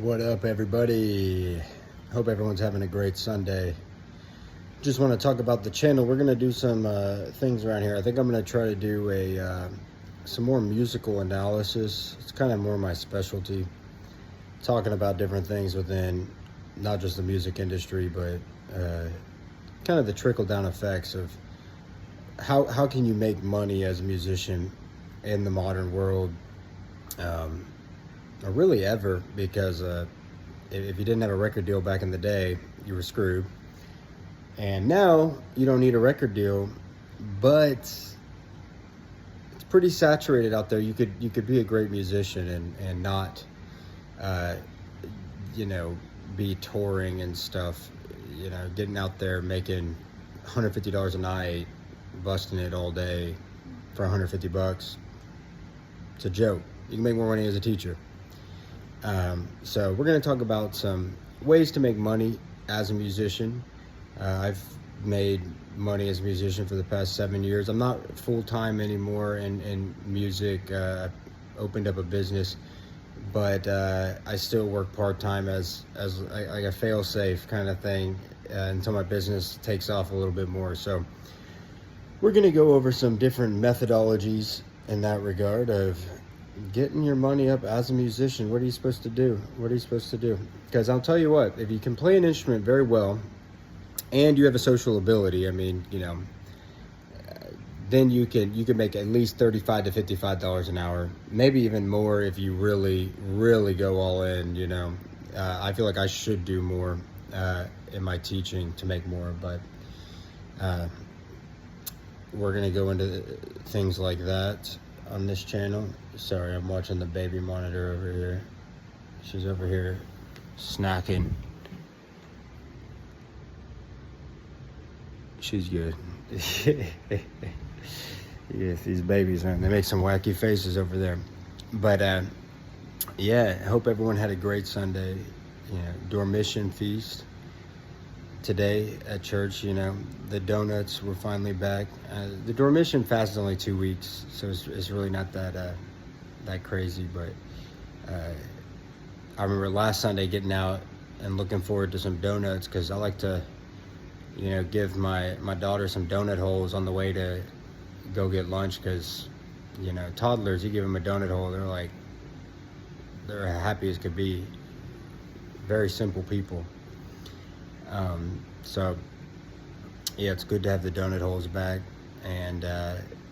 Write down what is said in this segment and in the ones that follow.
What up, everybody? Hope everyone's having a great Sunday. Just want to talk about the channel. We're going to do some things around here. I think I'm going to try to do some more musical analysis. It's kind of more my specialty, talking about different things within not just the music industry, but kind of the trickle-down effects of how can you make money as a musician in the modern world, or really ever, because if you didn't have a record deal back in the day, you were screwed. And now you don't need a record deal, but it's pretty saturated out there. You could be a great musician and not be touring and stuff, getting out there making $150 a night, busting it all day for $150. It's a joke. You can make more money as a teacher. So we're going to talk about some ways to make money as a musician. I've made money as a musician for the past 7 years. I'm not full-time anymore in music. I opened up a business, but I still work part-time as like a fail-safe kind of thing until my business takes off a little bit more. So we're going to go over some different methodologies in that regard of getting your money up as a musician. What are you supposed to do? Because I'll tell you what, if you can play an instrument very well and you have a social ability, then you can make at least $35 to $55 an hour, maybe even more if you really go all in. I feel like I should do more in my teaching to make more, but we're gonna go into things like that on this channel. Sorry, I'm watching the baby monitor over here. She's over here snacking. She's good. Yes, these babies, man, they make some wacky faces over there. But yeah, I hope everyone had a great Sunday. Dormition feast today at church. The donuts were finally back. The Dormition fast is only 2 weeks, so it's really not that crazy. But I remember last Sunday getting out and looking forward to some donuts, because I like to give my daughter some donut holes on the way to go get lunch, because toddlers, you give them a donut hole, they're happy as could be. Very simple people. So yeah, it's good to have the donut holes back. And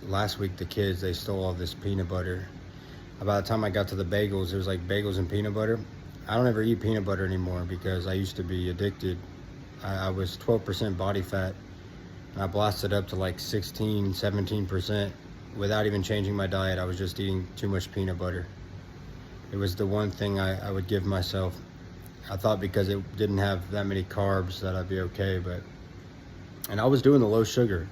last week the kids, they stole all this peanut butter. By the time I got to the bagels, it was like bagels and peanut butter. I don't ever eat peanut butter anymore because I used to be addicted. I was 12% body fat, and I blasted up to like 16, 17% without even changing my diet. I was just eating too much peanut butter. It was the one thing I would give myself. I thought because it didn't have that many carbs that I'd be okay, and I was doing the low sugar,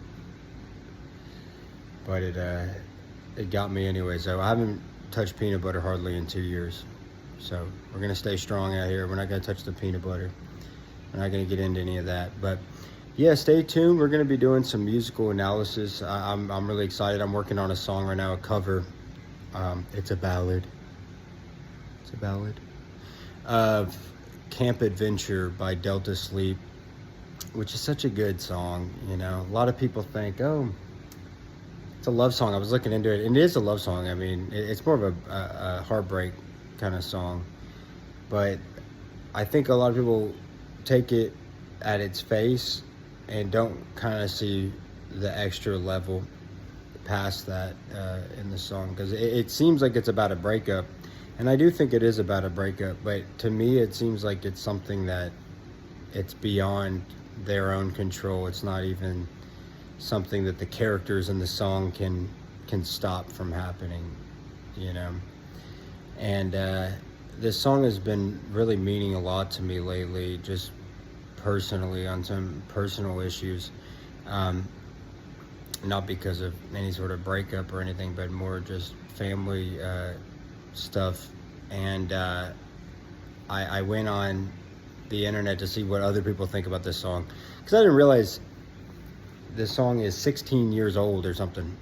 but it got me anyway. So I haven't touched peanut butter hardly in 2 years. So we're gonna stay strong out here. We're not gonna touch the peanut butter. We're not gonna get into any of that. But yeah, stay tuned. We're gonna be doing some musical analysis. I'm really excited. I'm working on a song right now, a cover. It's a ballad. Of Camp Adventure by Delta Sleep, which is such a good song. A lot of people think, oh, it's a love song. I was looking into it, and it is a love song. It's more of a heartbreak kind of song, but I think a lot of people take it at its face and don't kind of see the extra level past that in the song, because it seems like it's about a breakup. And I do think it is about a breakup, but to me it seems like it's something that it's beyond their own control. It's not even something that the characters in the song can stop from happening, And this song has been really meaning a lot to me lately, just personally, on some personal issues. Not because of any sort of breakup or anything, but more just family stuff. And I went on the internet to see what other people think about this song, because I didn't realize this song is 16 years old or something.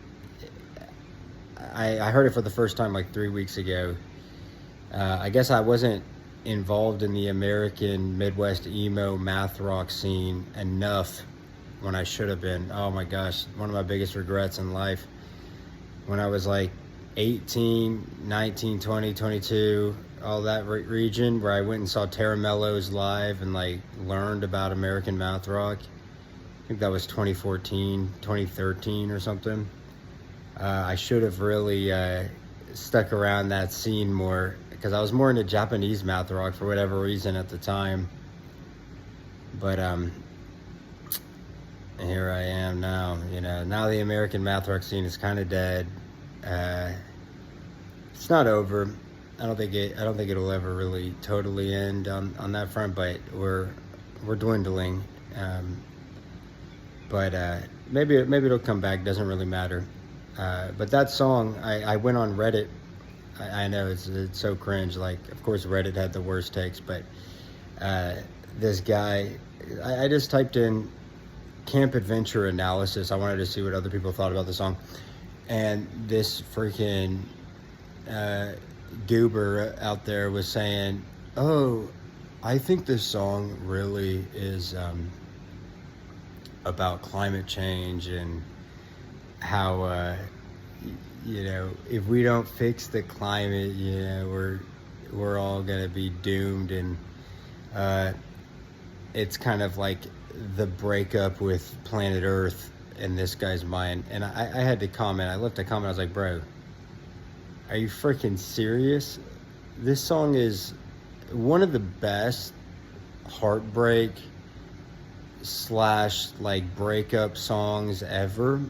I heard it for the first time like 3 weeks ago. I guess I wasn't involved in the American Midwest emo math rock scene enough when I should have been. Oh my gosh, one of my biggest regrets in life. When I was like 18, 19, 20, 22, all that region where I went and saw Terra Mellows live and like learned about American math rock. I think that was 2014, 2013 or something. I should have really stuck around that scene more, because I was more into Japanese math rock for whatever reason at the time. But here I am now. Now the American math rock scene is kind of dead. It's not over. I don't think it'll ever really totally end on that front, but we're dwindling. But maybe it'll come back. Doesn't really matter. But that song, I went on Reddit. I know it's so cringe. Like, of course, Reddit had the worst takes, but this guy, I just typed in camp adventure analysis. I wanted to see what other people thought about the song, and this freaking goober out there was saying, "Oh, I think this song really is about climate change and how if we don't fix the climate, we're all gonna be doomed." And it's kind of like the breakup with planet Earth in this guy's mind. And I had to comment. I left a comment. I was like, bro, are you freaking serious? This song is one of the best heartbreak / like breakup songs ever.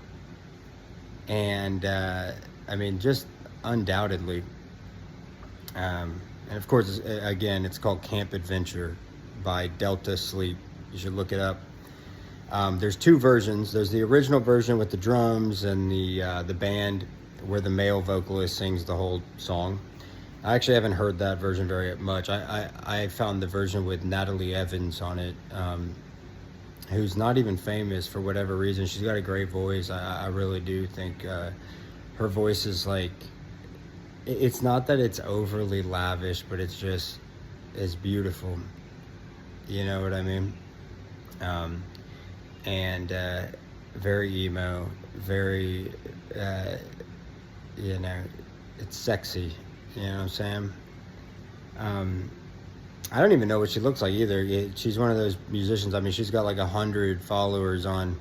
And I mean, just undoubtedly. And of course, again, it's called Camp Adventure by Delta Sleep. You should look it up. There's two versions. There's the original version with the drums and the band where the male vocalist sings the whole song. I actually haven't heard that version very much. I found the version with Natalie Evans on it, who's not even famous for whatever reason. She's got a great voice. I really do think her voice is like, it's not that it's overly lavish, but it's beautiful. You know what I mean? And very emo, very, it's sexy. You know what I'm saying? I don't even know what she looks like either. She's one of those musicians. I mean, she's got like 100 followers on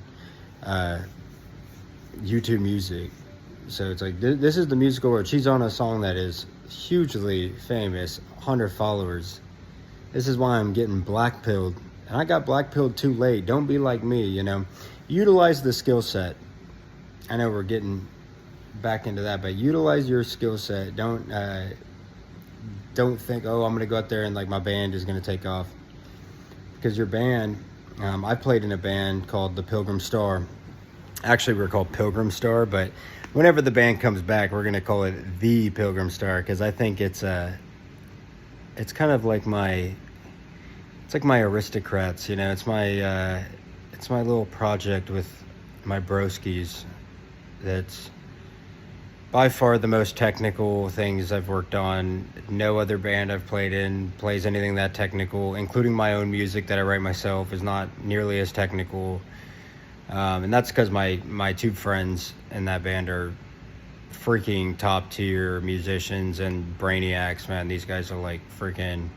YouTube Music. So it's like, this is the musical world. She's on a song that is hugely famous, 100 followers. This is why I'm getting blackpilled. And I got blackpilled too late. Don't be like me, Utilize the skill set. I know we're getting back into that, but utilize your skill set. Don't think, oh, I'm going to go out there and like my band is going to take off. Because your band, I played in a band called the Pilgrim Star. Actually, we're called Pilgrim Star, but whenever the band comes back, we're going to call it the Pilgrim Star, because I think it's kind of like it's like my Aristocrats, it's my little project with my broskies. That's by far the most technical things I've worked on. No other band I've played in plays anything that technical, including my own music that I write myself is not nearly as technical. And that's because my two friends in that band are freaking top tier musicians and brainiacs, man. These guys are like freaking,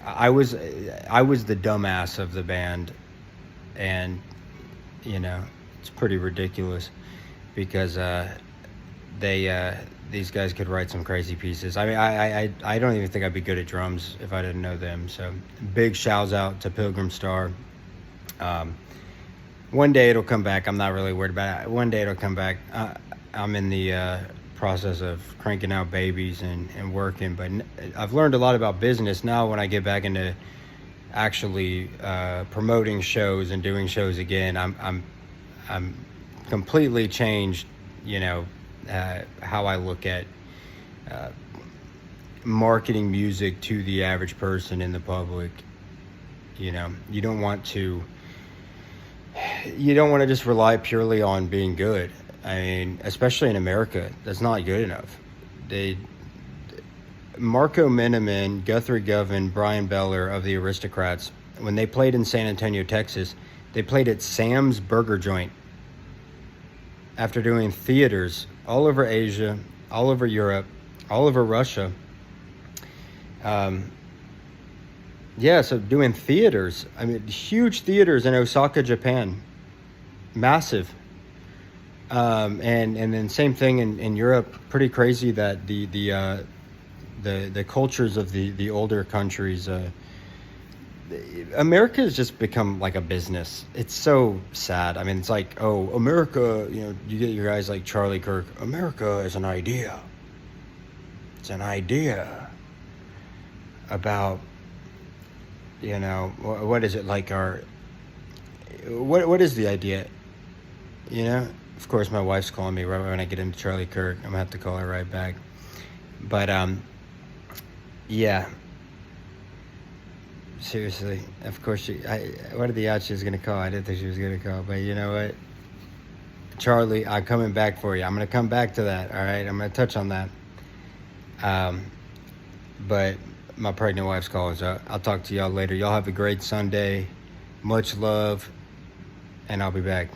I was the dumbass of the band, and it's pretty ridiculous because these guys could write some crazy pieces. I mean, I don't even think I'd be good at drums if I didn't know them. So big shouts out to Pilgrim Star. One day it'll come back. I'm not really worried about it. One day it'll come back. I'm in the process of cranking out babies and working, but I've learned a lot about business now when I get back into actually promoting shows and doing shows again. I'm completely changed, how I look at marketing music to the average person in the public. You don't want to just rely purely on being good. I mean, especially in America, that's not good enough. Marco Miniman, Guthrie Govan, Brian Beller of the Aristocrats, when they played in San Antonio, Texas, they played at Sam's Burger Joint after doing theaters all over Asia, all over Europe, all over Russia. So doing theaters. I mean, huge theaters in Osaka, Japan. Massive. And then same thing in Europe. Pretty crazy that the cultures of the older countries. America has just become like a business. It's so sad. I mean, it's like, oh, America. You get your guys like Charlie Kirk. America is an idea. It's an idea about, what is it like what is the idea? Of course, my wife's calling me right when I get into Charlie Kirk. I'm gonna have to call her right back. But yeah. Seriously, of course what are the odds she was gonna call? I didn't think she was gonna call, but you know what, Charlie, I'm coming back for you. I'm gonna come back to that. All right, I'm gonna touch on that. But my pregnant wife's calling, so I'll talk to y'all later. Y'all have a great Sunday. Much love, and I'll be back.